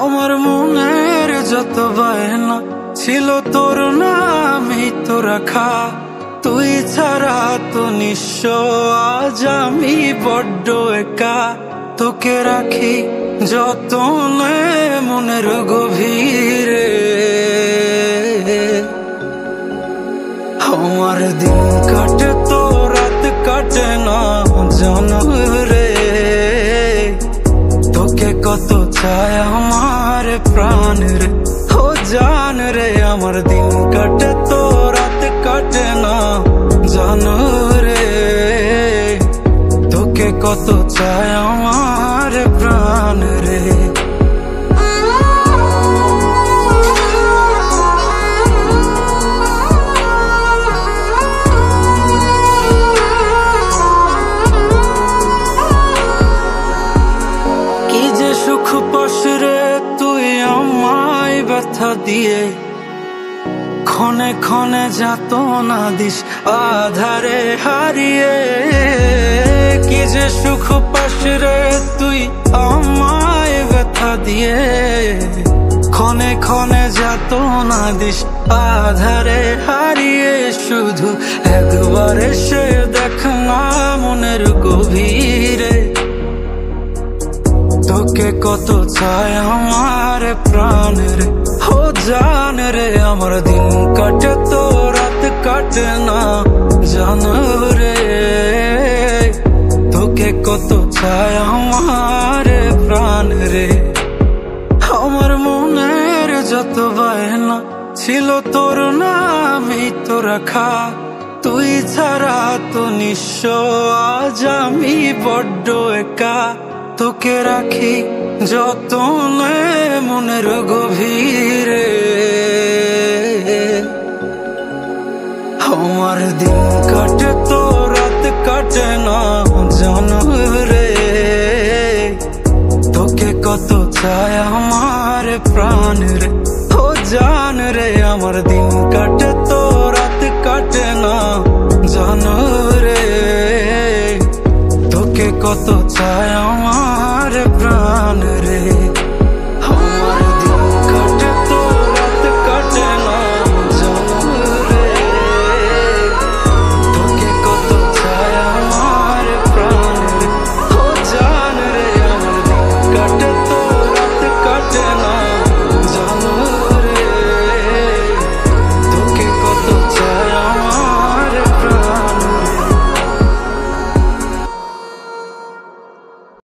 আমার মনের যত বায়না ছিল তোর নামই তো রাখা, তুই ছাড়া তো নিঃস্ব আজ আমি বড্ড একা। তোকে রাখি যতনে মনের গভীরে, আমার দিন কাটে তো রাত কাটে না জানো রে। তোকে কত চায় আমার প্রাণ রে, ও জান রে। আমার দিন কাটে তো রাত কাটে না জানো রে। তোকে কত চায় আমার প্রাণ রে। কি যে সুখ পাস রে তুই আমায় ব্যথা দিয়ে, ক্ষণে ক্ষণে যাতনা দিস আধারে হারিয়ে। কি যে সুখ পাস রে তুই আমায় ব্যথা দিয়ে, ক্ষণে ক্ষণে যাতনা দিস আধারে হারিয়ে। শুধু একবার এসে দেখ না মনের গভীরে, তোকে কত চায় আমার প্রাণ রে, ও জান রে। আমার দিন কাটে তো রাত কাটে না জানো রে। তোকে কত চায় আমার প্রাণ রে। আমার মনের যত বায়না ছিল তোর নামই তো রাখা, তুই ছাড়া তো নিঃস্ব আজ আমি বড্ড একা। তোকে রাখি যতনে মনের গভীরে, আমার দিন কাটে তো রাত কাটে না জানো রে। তোকে কত চায় আমার প্রাণ রে, ও জান রে। আমার দিন কাটে তো রাত কাটে না জানো রে। তোকে কত চায় আমার প্রাণ রে।